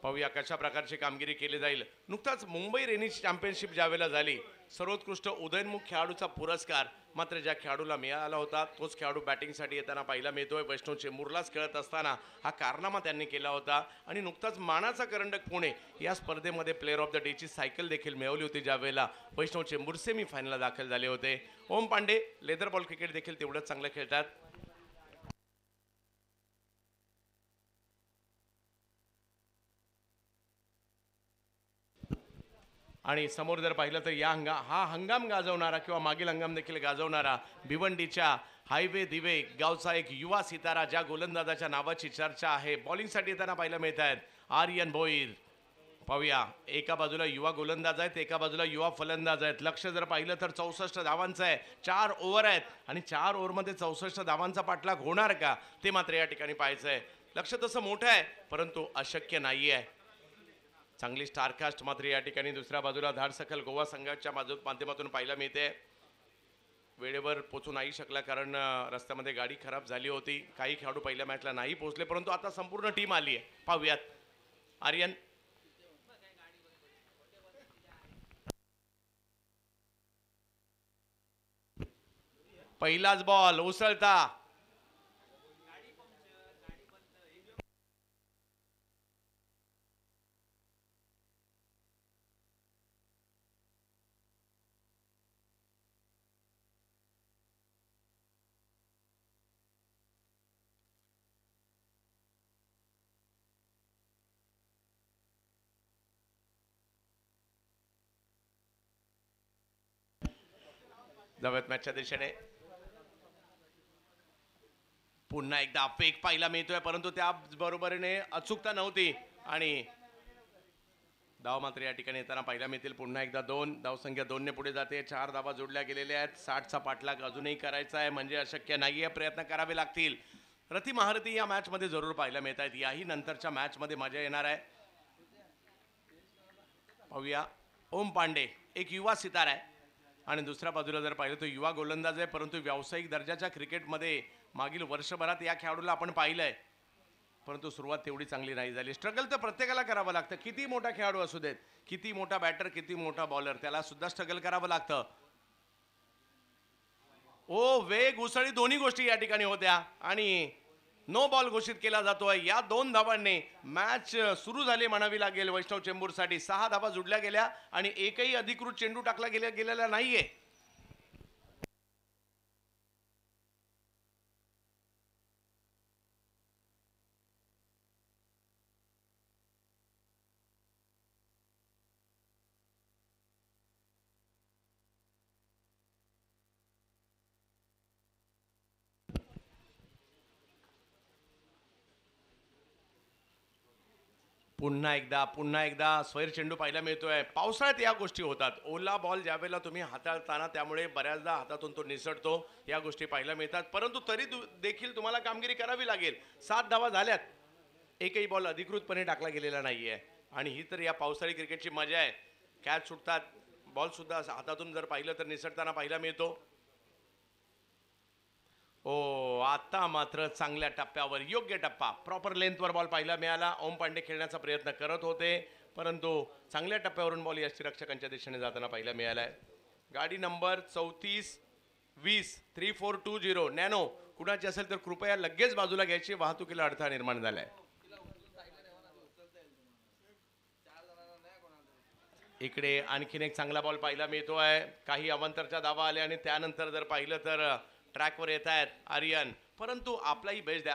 C: पाहूया कशा प्रकारची कामगिरी केली जाईल. नुकताच मुंबई रेनी चॅम्पियनशिप ज्यावेळेला झाली, सर्वोत्कृष्ट उदयोन्मुख खेळाडूचा पुरस्कार मात्र ज्या खेळाडूला मिळाला होता तोच खेळाडू बॅटिंगसाठी येताना पाहायला मिळतोय. वैष्णव चेंबूरलाच खेळत असताना हा कारनामा त्यांनी केला होता आणि नुकताच मानाचा करंडक पुणे या स्पर्धेमध्ये प्लेअर ऑफ द डेची सायकल देखील मिळवली होती ज्यावेळेला वैष्णव चेंबूर सेमीफायनलला दाखल झाले होते. ओम पांडे लेदर बॉल क्रिकेट देखील तेवढंच चांगलं खेळतात. आणि समोर जर पाहिलं तर हा हंगाम गाजवणारा किंवा मागील हंगाम देखील गाजवणारा भिवंडीच्या हायवे दिवे गावचा एक युवा सितारा ज्या गोलंदाजाच्या नावाची चर्चा आहे, बॉलिंगसाठी येताना पाहायला मिळत आहेत आर्यन भोईर. पाहूया, एका बाजूला युवा गोलंदाज आहेत, एका बाजूला युवा फलंदाज आहेत. लक्ष जर पाहिलं तर 64 धावांचं आहे. 4 ओव्हर आहेत आणि 4 ओव्हरमध्ये 64 धावांचा पाठलाग होणार का ते मात्र या ठिकाणी पाहायचं आहे. लक्ष तसं मोठं आहे परंतु अशक्य नाही आहे. चांगली स्टारकास्ट मात्र या ठिकाणी दुसऱ्या बाजूला धाडसखल गोवा संघाच्या माध्यमातून पाहायला मिळते. वेळेवर पोचू नाही शकला कारण रस्त्यामध्ये गाडी खराब झाली होती. काही खेळाडू पहिल्या मॅचला नाही पोहोचले परंतु आता संपूर्ण टीम आली आहे. पाहूयात आर्यन. पहिलाच बॉल उसळता जाऊयात मॅचच्या दिशेने. पुन्हा एकदा फेक पाहायला मिळतोय परंतु त्या बरोबरीने अचूकता नव्हती आणि धाव मात्र या ठिकाणी येताना पाहायला मिळतील. पुन्हा एकदा 2 धावसंख्या 2 ने पुढे जाते. 4 धावा जोडल्या गेलेल्या आहेत. 60चा पाठलाग अजूनही करायचा आहे, म्हणजे अशक्य नाहीये, प्रयत्न करावे लागतील. रती महारथी या मॅच मध्ये जरूर पाहायला मिळत आहेत. याही नंतरच्या मॅच मध्ये मजा येणार आहे. पाहूया, ओम पांडे एक युवा सितारा आहे आणि दुसऱ्या बाजूला जर पाहिलं तर युवा गोलंदाज आहे, परंतु व्यावसायिक दर्जाच्या क्रिकेटमध्ये मागील वर्षभरात या खेळाडूला आपण पाहिलंय, परंतु सुरुवात तेवढी चांगली नाही झाली. स्ट्रगल तर प्रत्येकाला करावं लागतं, किती मोठा खेळाडू असू देत, किती मोठा बॅटर, किती मोठा बॉलर, त्याला सुद्धा स्ट्रगल करावं लागतं. ओ वेग, उसळी दोन्ही गोष्टी या ठिकाणी होत्या आणि नो बॉल घोषित केला जातोय. या 2 धावांनी मॅच सुरू झाली म्हणावी लागेल वैष्णव चेंबूरसाठी. 6 धावा जुडल्या गेल्या आणि एकही अधिकृत चेंडू टाकला गेलेला नाहीये. पुन्हा एकदा स्वैर चेंडू पाहायला मिळतोय. पावसाळ्यात या गोष्टी होतात. ओला बॉल ज्यावेळेला तुम्ही हाताळताना त्यामुळे बऱ्याचदा हातातून तो निसटतो, या गोष्टी पाहायला मिळतात, परंतु तरी देखील तुम्हाला कामगिरी करावी लागेल. 7 धावा झाल्यात, एकही बॉल अधिकृतपणे टाकला गेलेला नाहीये आणि ही तर या पावसाळी क्रिकेटची मजा आहे. कॅच सुटतात, बॉल सुद्धा हातातून जर पाहिलं तर निसटताना पाहायला मिळतो. ओ आता मात्र चांगल्या टप्प्यावर, योग्य टप्पा, प्रॉपर लेंथवर बॉल पाहायला मिळाला. ओम पांडे खेळण्याचा प्रयत्न करत होते, परंतु चांगल्या टप्प्यावरून बॉल यष्टीरक्षकांच्या दिशेने जाताना पाहायला मिळालाय. गाडी नंबर 34-20 3420 नॅनो कुणाची असेल तर कृपया लगेच बाजूला घ्यायची, वाहतुकीला अडथळा निर्माण झालाय. इकडे आणखीन एक चांगला बॉल पाहायला मिळतोय. काही अवांतरच्या धावा आल्या आणि त्यानंतर जर पाहिलं तर ट्रॅकवर येत आहेत आर्यन, परंतु आपलाही बेस्ट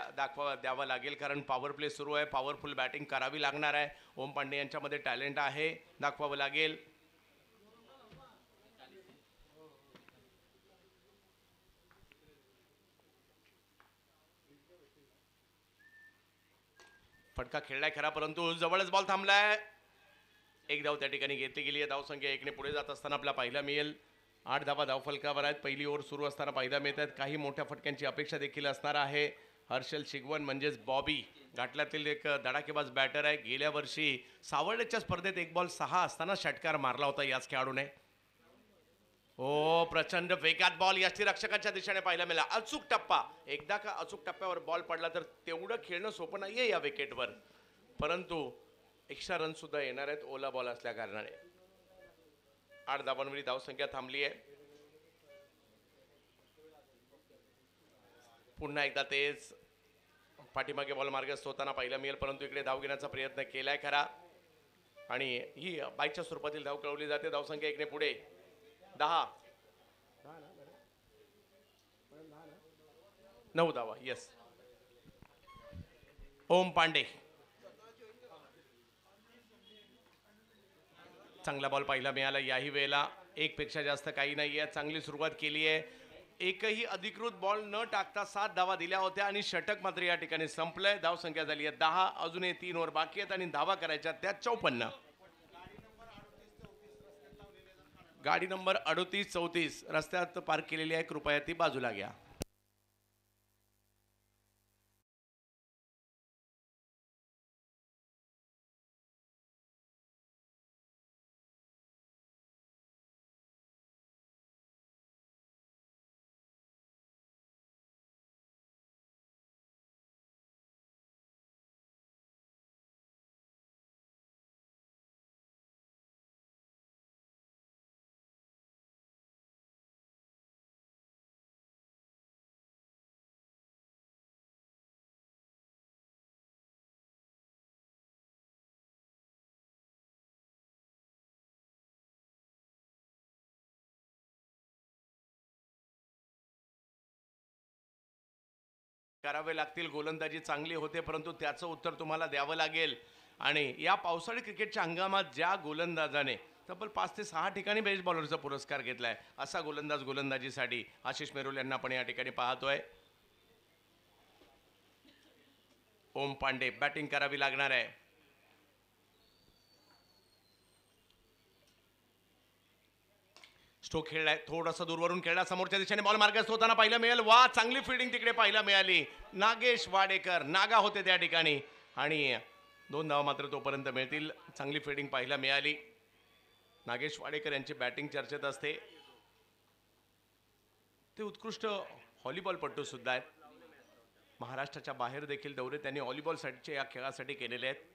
C: द्यावा लागेल, कारण पॉवर प्ले सुरू आहे. पॉवरफुल बॅटिंग करावी लागणार आहे. ओम पांडे यांच्यामध्ये टॅलेंट आहे, दाखवावं लागेल. फटका खेळलाय खरा, परंतु जवळच बॉल थांबलाय. एक धाव त्या ठिकाणी घेतली गेली आहे. धावसंख्या 1 ने पुढे जात असताना आपल्याला पाहायला मिळेल. 8 धावा धावफलकावर आहेत. पहिली ओव्हर सुरू असताना पाहायला मिळत आहेत. काही मोठ्या फटक्यांची अपेक्षा देखील असणार आहे. हर्षल शिगवन म्हणजेच बॉबी घाटल्यातील एक धडाकेबाज बॅटर आहे. गेल्या वर्षी सावर्डेच्या स्पर्धेत 1 बॉल 6 असताना षटकार मारला होता याच खेळाडूने. ओ प्रचंड वेगात बॉल यष्टीरक्षकांच्या दिशेने पाहायला मिळाला. अचूक टप्पा, एकदा का अचूक टप्प्यावर बॉल पडला तर तेवढं खेळणं सोपं नाहीये या विकेटवर, परंतु एक्स्ट्रा रन सुद्धा येणार आहेत ओला बॉल असल्या कारणाने. 8 धावांवरील धावसंख्या थांबली आहे. पुन्हा एकदा तेच पाठीमागे बॉल मार्गस्थ होताना पाहायला मिळेल, परंतु इकडे धाव घेण्याचा प्रयत्न केलाय खरा आणि ही बाईकच्या स्वरूपातील धाव कळवली जाते. धावसंख्या 1 ने पुढे 10 9 धावा. येस, ओम पांडे चांगला बॉल पाहायला मिळाला. याही वेळेला 1 पेक्षा जास्त काही नाही आहे. चांगली सुरुवात केली आहे. एकही अधिकृत बॉल न टाकता 7 धावा दिल्या होत्या आणि षटक मात्र या ठिकाणी संपलंय. धाव संख्या झाली आहे 10. अजूनही 3 ओव्हर बाकी आहेत आणि धावा करायच्या त्या 54. गाडी नंबर 38-34 रस्त्यात पार्क केलेली आहे, कृपया ती बाजूला घ्या. करावे लागतील. गोलंदाजी चांगली होते, परंतु त्याचं उत्तर तुम्हाला द्यावं लागेल. आणि या पावसाळी क्रिकेटच्या हंगामात ज्या गोलंदाजाने तब्बल 5 ते 6 ठिकाणी बेस्ट बॉलरचा पुरस्कार घेतलाय, असा गोलंदाज गोलंदाजीसाठी आशिष मेरुल यांना आपण या ठिकाणी पाहतोय. ओम पांडे बॅटिंग करावी लागणार आहे. स्ट्रोक खेळलाय, थोडासा दूरवरून खेळला, समोरच्या दिशेने बॉल मार्गस्थ होताना पाहायला मिळेल. वा, चांगली फिल्डिंग तिकडे पाहायला मिळाली. नागेश वाडेकर नागा होते त्या ठिकाणी आणि 2 धावा मात्र तोपर्यंत मिळतील. चांगली फिल्डिंग पाहायला मिळाली. नागेश वाडेकर यांची बॅटिंग चर्चेत असते. ते उत्कृष्ट व्हॉलीबॉलपटू सुद्धा आहेत. महाराष्ट्राच्या बाहेर देखील दौरे त्यांनी व्हॉलीबॉलसाठीच्या या खेळासाठी केलेले आहेत.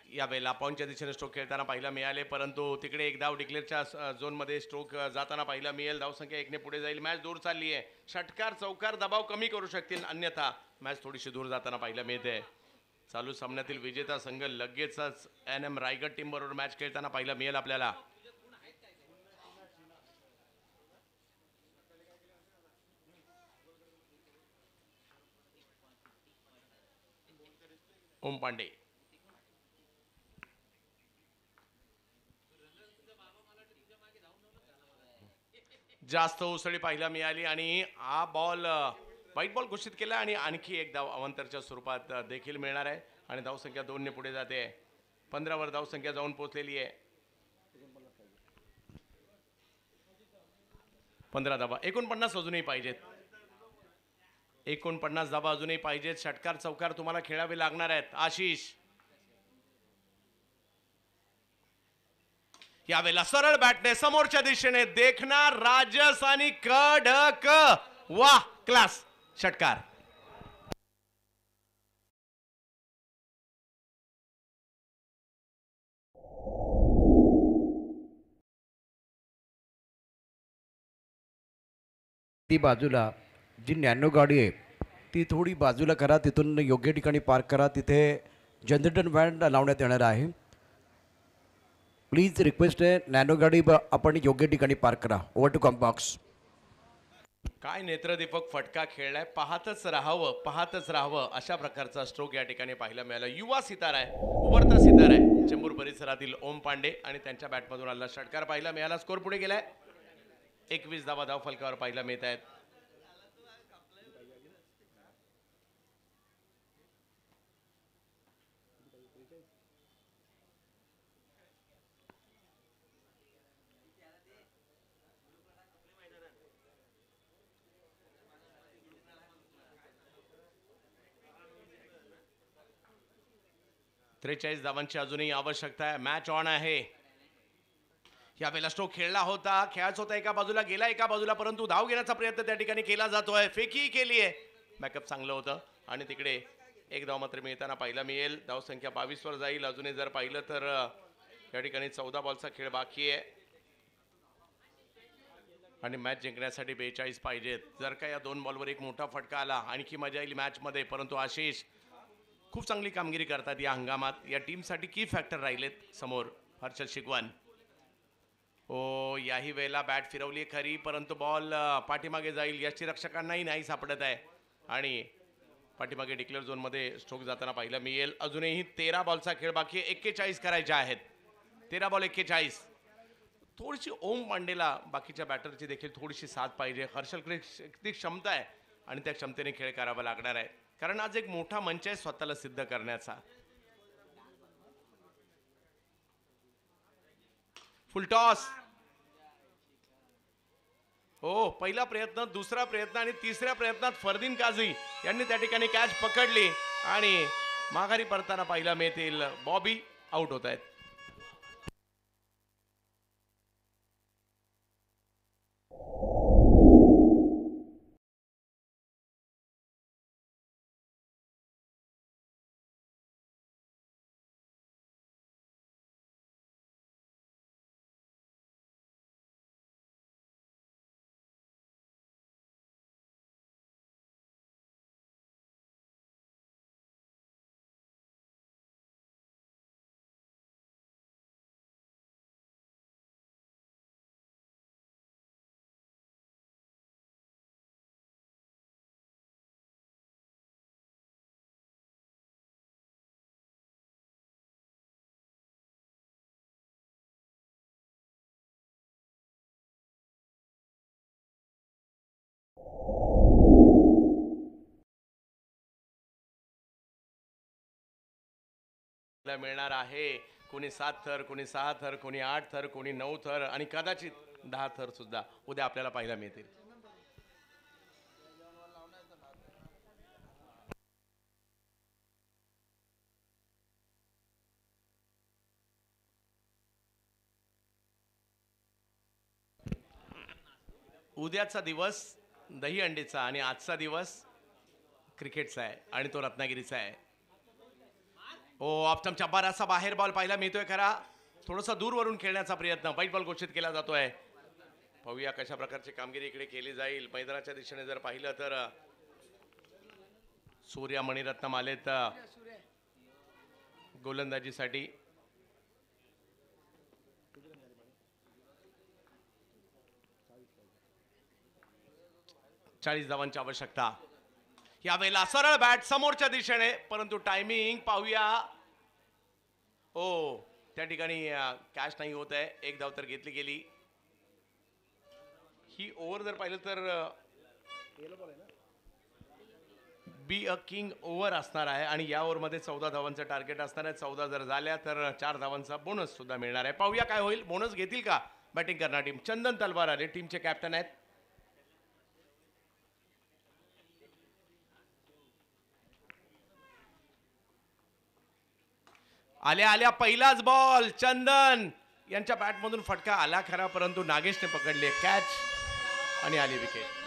C: यावेळेला पॉईंटच्या दिशेने स्ट्रोक खेळताना पाहायला मिळाले, परंतु तिकडे एक धाव डिक्लेअरच्या झोनमध्ये स्ट्रोक जाताना पाहायला मिळेल. धावसंख्या 1 ने पुढे जाईल. मॅच दूर चालली आहे. षटकार चौकार दबाव कमी करू शकतील, अन्यथा मॅच थोडीशी दूर जाताना पाहायला मिळते. चालू सामन्यातील विजेता संघ लगेचच NM रायगड टीम बरोबर मॅच खेळताना पाहायला मिळेल आपल्याला. ओम पांडे जास्त उसळी पाहायला मिळाली आणि हा बॉल व्हाईट बॉल घोषित केला आणि आणखी एक धाव अवंतरच्या स्वरूपात देखील मिळणार आहे आणि धावसंख्या 2 ने पुढे जाते. 15 वर धावसंख्या जाऊन पोहोचलेली आहे. 15 धावा, 49 अजूनही पाहिजेत. 49 धावा अजूनही पाहिजेत. षटकार चौकार तुम्हाला खेळावे लागणार आहेत. आशिष यावेळेला सरळ बॅटने समोरच्या दिशेने देखणार राजस आणि कडक. वाह, क्लास षटकार.
A: ती बाजूला जी नॅनो गाडी आहे ती थोडी बाजूला करा, तिथून योग्य ठिकाणी पार्क करा. तिथे जनरेटर व्हॅन लावण्यात येणार आहे. प्लीज रिक्वेस्ट आहे, नॅनो गाडी आपण योग्य ठिकाणी पार्क करा. ओव्हर टू कॉम्बॉक्स.
C: काय नेत्रदीपक फटका खेळलाय. पाहतच राहावं अशा प्रकारचा स्ट्रोक या ठिकाणी पाहायला मिळाला. युवा सितारा आहे, उभरता सितारा आहे चेंबूर परिसरातील ओम पांडे आणि त्यांच्या बॅटमधून आलेला षटकार पाहायला मिळाला. स्कोर पुढे गेलाय. 21 धावा धाव फलकावर पाहायला मिळत आहेत. त्रेचाळीस धावांची अजूनही आवश्यकता आहे. मॅच ऑन आहे. यावेळेला स्ट्रोक खेळला होता, खेळाच होता, एका बाजूला गेला एका बाजूला, परंतु धाव घेण्याचा प्रयत्न त्या ठिकाणी केला जातोय. फेकी केली आहे. बॅकअप चांगलं होतं आणि तिकडे एक धाव मात्र मिळताना पाहायला मिळेल. धाव संख्या 22 वर जाईल. अजूनही जर पाहिलं तर या ठिकाणी 14 बॉलचा खेळ बाकी आहे आणि मॅच जिंकण्यासाठी 42 पाहिजेत. जर का या 2 बॉलवर एक मोठा फटका आला आणखी मजा येईल मॅचमध्ये. परंतु आशिष खूप चांगली कामगिरी करतात या हंगामात. या टीमसाठी की फॅक्टर राहिलेत समोर. हर्षद शिकवान याही वेळेला बॅट फिरवली खरी, परंतु बॉल पाठीमागे जाईल. यष्टीरक्षकांनाही नाही सापडत आहे आणि पाठीमागे डिक्लेअर झोनमध्ये स्ट्रोक जाताना पाहायला मिळेल. अजूनही 13 बॉलचा खेळ बाकी आहे. 41 करायचे आहेत. 13 बॉल 41. थोडीशी ओम पांडेला बाकीच्या बॅटरची देखील थोडीशी साथ पाहिजे. हर्षलकडे ती क्षमता आहे आणि त्या क्षमतेने खेळ करावा लागणार आहे, कारण आज एक मोठा मंच आहे स्वतःला सिद्ध करण्याचा. फुल टॉस. पहिला प्रयत्न, दुसरा प्रयत्न आणि तिसऱ्या प्रयत्नात फरदीन काझी यांनी त्या ठिकाणी कॅच पकडली आणि माघारी परताना पाहायला मिळतील. बॉबी आउट होत आहेत. मिळणार आहे. कोणी 7 थर, कोणी 6 थर, कोणी 8 थर, कोणी 9 थर आणि कदाचित 10 थर सुद्धा उद्या आपल्याला पाहायला मिळतील. उद्याचा दिवस दहीहंडीचा आणि आजचा दिवस क्रिकेटचा आहे आणि तो रत्नागिरीचा आहे. ओ ऑप्टमच्या बराचसा बाहेर बॉल पाहायला मिळतोय खरा. थोडंसं दूरवरून खेळण्याचा प्रयत्न. व्हाईट बॉल घोषित केला जातोय. पाहूया कशा प्रकारची कामगिरी इकडे केली जाईल. मैदानाच्या दिशेने जर पाहिलं तर सूर्या मणिरत्नम आलेत गोलंदाजीसाठी. चाळीस धावांची आवश्यकता. यावेळेला सरळ बॅट समोरच्या दिशेने, परंतु टायमिंग पाहूया. ओ त्या ठिकाणी कॅच नाही होत आहे. एक धाव तर घेतली गेली. ही ओव्हर जर पाहिलं तर बी अ किंग ओव्हर असणार आहे आणि या ओव्हरमध्ये 14 धावांचं टार्गेट असणार आहे. 14 जर झाल्या तर 4 धावांचा बोनस सुद्धा मिळणार आहे. पाहूया काय होईल. बोनस घेतील का बॅटिंग करणार टीम. चंदन तलवार आले, टीमचे कॅप्टन आहेत. आल्या आल्या पहिलाच बॉल. चंदन यांच्या बॅटमधून फटका आला खरा, परंतु नागेशने पकडले कॅच आणि आली विकेट.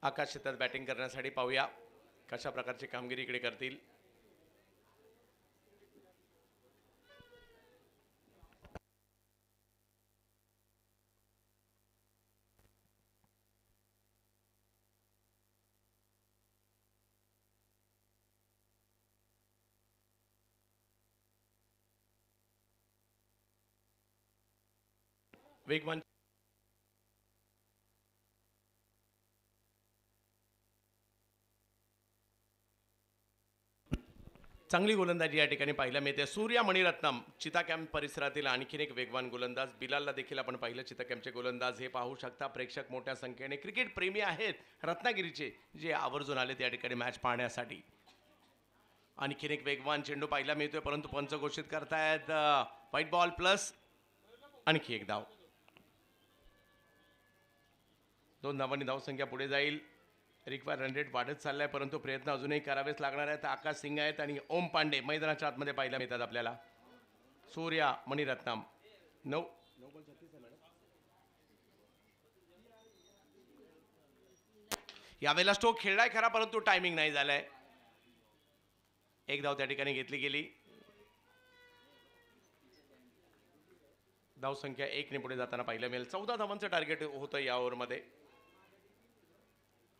C: आकाश शेतात बॅटिंग करण्यासाठी. पाहूया कशा प्रकारची कामगिरी इकडे करतील. वेगवान चांगली गोलंदाजी या ठिकाणी पाहायला मिळते. सूर्या मणिरत्नम चिता कॅम्प परिसरातील आणखीन एक वेगवान गोलंदाज. बिलालला देखील आपण पाहिलं चिता कॅम्पचे गोलंदाज. हे पाहू शकता प्रेक्षक मोठ्या संख्येने क्रिकेट प्रेमी आहेत रत्नागिरीचे, जे आवर्जून आले त्या ठिकाणी मॅच पाहण्यासाठी. आणखीन एक वेगवान चेंडू पाहायला मिळतोय, परंतु पंच घोषित करतायत व्हाईट बॉल प्लस आणखी एक धाव. 2 धावांनी धावसंख्या पुढे जाईल. रिक्वायर रन रेट वाढत चाललाय, परंतु प्रयत्न अजूनही करावेच लागणार आहेत. आकाश सिंग आहेत आणि ओम पांडे मैदानाच्या आतमध्ये पाहायला मिळतात आपल्याला. सूर्या मणिरत्नम 9 यावेळेला स्ट्रोक खेळलाय खरा, परंतु टायमिंग नाही झालाय. एक धाव त्या ठिकाणी घेतली गेली. धावसंख्या 1 ने पुढे जाताना पाहायला मिळेल. 14 धावांचं टार्गेट होतं या ओव्हरमध्ये.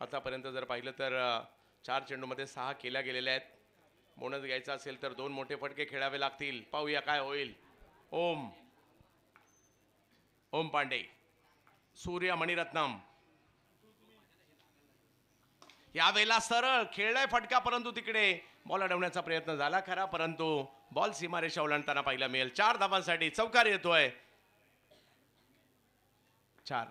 C: आतापर्यंत जर पाहिलं तर 4 चेंडूमध्ये 6 केल्या गेलेल्या आहेत. बोनस घ्यायचा असेल तर 2 मोठे फटके खेळावे लागतील. पाहूया काय होईल. ओम पांडे, सूर्या मणिरत्नम यावेळेला सरळ खेळलाय फटका, परंतु तिकडे बॉल अडवण्याचा प्रयत्न झाला खरा, परंतु बॉल सीमारेषा ओलांडताना पाहायला मिळेल. 4 धावांसाठी चौकार येतोय. 4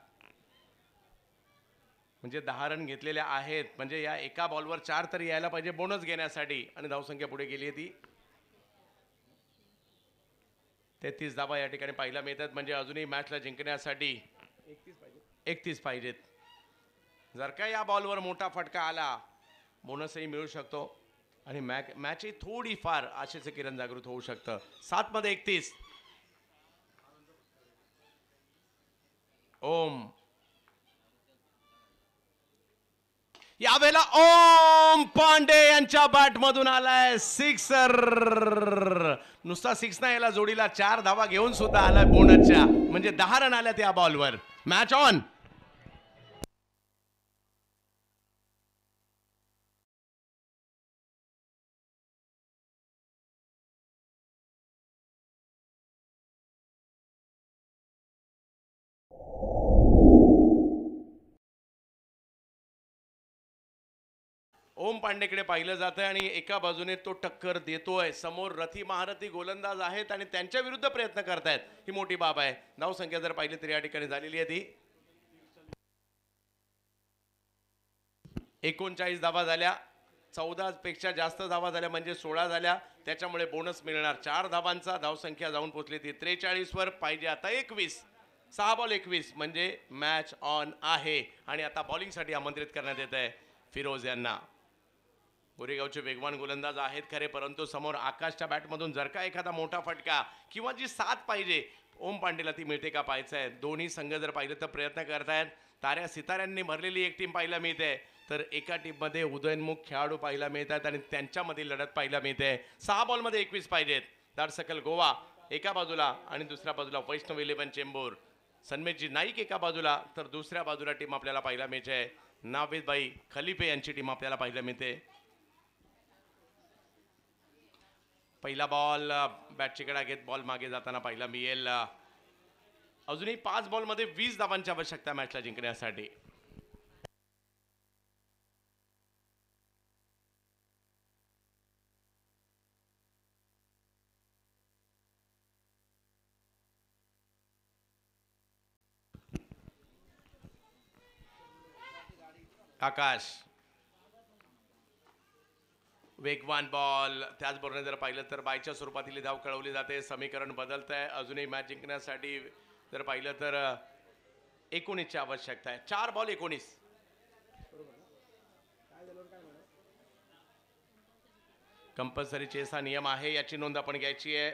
C: म्हणजे 10 रन घेतलेले आहेत. म्हणजे या एका बॉलवर 4 तरी यायला पाहिजे बोनस घेण्यासाठी, आणि धावसंख्या पुढे गेली आहे ती 33 धावा या ठिकाणी पाहायला मिळतात. म्हणजे अजूनही मॅचला जिंकण्यासाठी 31 पाहिजेत. जर का या बॉलवर मोठा फटका आला बोनसही मिळू शकतो आणि मॅचही थोडीफार आशेचं किरण जागृत होऊ शकतं. 7 मध्ये 31. यावेळेला ओम पांडे यांच्या बॅट मधून आलाय सिक्सर. नुसता सिक्स नाही, याला जोडीला 4 धावा घेऊन सुद्धा आलाय बोनसच्या, म्हणजे 10 रन आल्या त्या बॉलवर. Match on. ओम पांडेकडे पाहिलं जातंय आणि एका बाजूने तो टक्कर देतोय. समोर रथी महारथी गोलंदाज आहेत आणि त्यांच्या विरुद्ध प्रयत्न करतायत. ही मोठी बाब आहे. धाव संख्या जर पाहिली तर या ठिकाणी झालेली आहे ती 39 धावा झाल्या. 14 पेक्षा जास्त धावा झाल्या म्हणजे 16 झाल्या, त्याच्यामुळे बोनस मिळणार. 4 धावांचा धावसंख्या जाऊन पोहोचली ती 43 वर. पाहिजे आता 21. 6 बॉल 21 म्हणजे मॅच ऑन आहे. आणि आता बॉलिंगसाठी आमंत्रित करण्यात येत आहे फिरोज यांना. गोरेगावचे वेगवान गोलंदाज आहेत खरे, परंतु समोर आकाशच्या बॅटमधून जर का एखादा मोठा फटका किंवा जी साथ पाहिजे ओम पांडेला ती मिळते का पाहायचं आहे. दोन्ही संघ जर पाहिलं तर प्रयत्न करतायत. ताऱ्या सिताऱ्यांनी भरलेली एक टीम पाहायला मिळते, तर एका टीममध्ये उदयनमुख खेळाडू पाहायला मिळतात आणि त्यांच्यामध्ये लढत पाहायला मिळते. 6 बॉलमध्ये 21 पाहिजेत. दाडसकल गोवा एका बाजूला आणि दुसऱ्या बाजूला वैष्णव 11 चेंबूर. सन्मेशजी नाईक एका बाजूला तर दुसऱ्या बाजूला टीम आपल्याला पाहायला मिळते नावेदभाई खलिफे यांची टीम आपल्याला पाहायला मिळते. पहिला बॉल बॅटची कडा घेत बॉल मागे जाताना पाहायला मिळेल. अजूनही 5 बॉलमध्ये 20 धावांची आवश्यकता मॅचला जिंकण्यासाठी. आकाश वेगवान बॉल. त्याचबरोबर जर पाहिलं तर बायच्या स्वरूपातील धाव कळवली जाते. समीकरण बदलत आहे. अजूनही मॅच जिंकण्यासाठी जर पाहिलं तर 19ची आवश्यकता आहे. 4 बॉल 19. कंपल्सरी चेस हा नियम आहे, याची नोंद आपण घ्यायची आहे.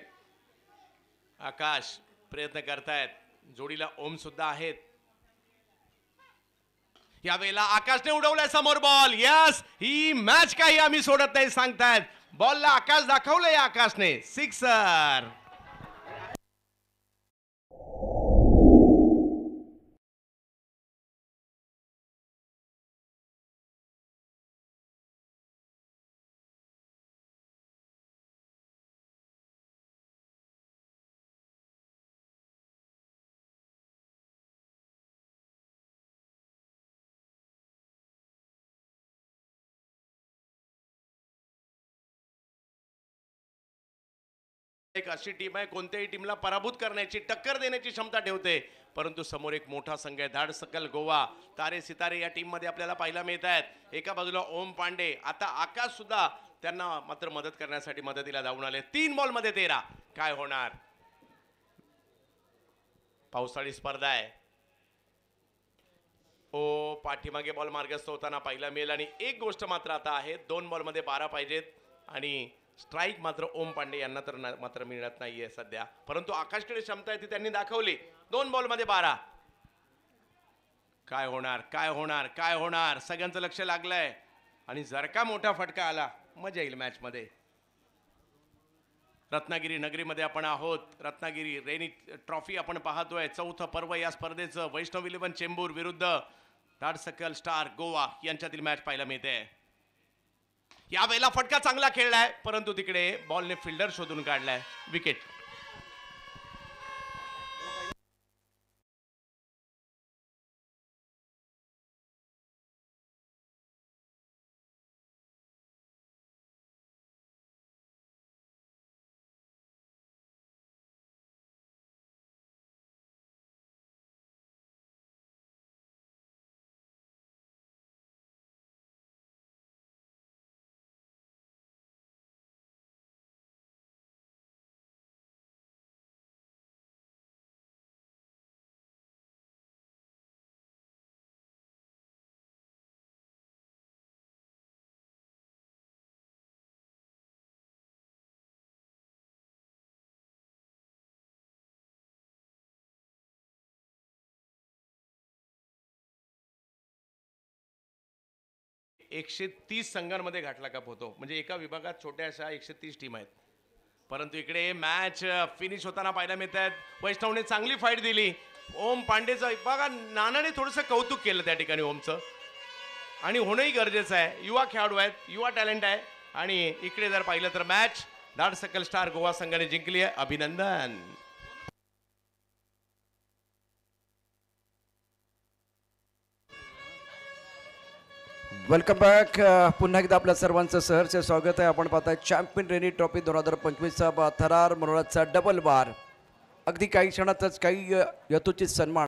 C: आकाश प्रयत्न करतायत. जोडीला ओम सुद्धा आहेत. यावेळेला आकाशने उडवलाय समोर बॉल. यस, ही मॅच काही आम्ही सोडत नाही सांगतायत. बॉलला आकाश दाखवलंय आकाशने. सिक्सर. एक अशी टीम आहे कोणत्याही टीमला पराभूत करण्याची, टक्कर देण्याची क्षमता ठेवते. परंतु समोर एक मोठा संघ आहे धाडसकल गोवा. तारे सितारे या टीम मध्ये आपल्याला पाहायला मिळत आहेत. एका बाजूला ओम पांडे, आता आकाश सुद्धा त्यांना मात्र मदत करण्यासाठी मदतीला धावून आले. 3 बॉल मध्ये 13. काय होणार. पावसाळी स्पर्धा आहे. ओ पाठीमागे बॉल मार्गस्थ होताना पाहायला मिळेल. आणि एक गोष्ट मात्र आता आहे, 2 बॉल मध्ये 12 पाहिजेत आणि स्ट्राईक मात्र ओम पांडे यांना तर मात्र मिळत नाहीये सध्या. परंतु आकाशकडे क्षमता आहे ती त्यांनी दाखवली. 2 बॉल मध्ये 12. काय होणार, काय होणार, काय होणार. सगळ्यांचं लक्ष लागलंय आणि जर का मोठा फटका आला मजा येईल मॅच मध्ये. रत्नागिरी नगरीमध्ये आपण आहोत. रत्नागिरी रेनी ट्रॉफी आपण पाहतोय. 4थं पर्व या स्पर्धेचं. वैष्णव 11 चेंबूर विरुद्ध धाडसकल स्टार गोवा यांच्यातील मॅच पाहायला मिळते. यावेळेला फटका चांगला खेळलाय, परंतु तिकडे बॉलने फिल्डर शोधून काढलाय. विकेट. 130 संघांमध्ये घातला कप होतो. म्हणजे एका विभागात छोट्या अशा 130 टीम आहेत. परंतु इकडे मॅच फिनिश होताना पाहायला मिळत आहेत. वैष्णवने चांगली फाईट दिली. ओम पांडेचं बघा, नानाने थोडंसं कौतुक केलं त्या ठिकाणी ओमचं, आणि होणंही गरजेचं आहे. युवा खेळाडू आहेत, युवा टॅलेंट आहे. आणि इकडे जर पाहिलं तर मॅच दाट सकल स्टार गोवा संघाने जिंकली आहे. अभिनंदन.
A: Welcome back. पुन्हा एकदा आपल्या सर्वांचं सहर्ष स्वागत आहे. आपण पाहताय चॅम्पियन रेनी ट्रॉफी 2025चा थरार मनोरथचा डबल बार. अगदी काही क्षणातच काही यथोचित सन्मान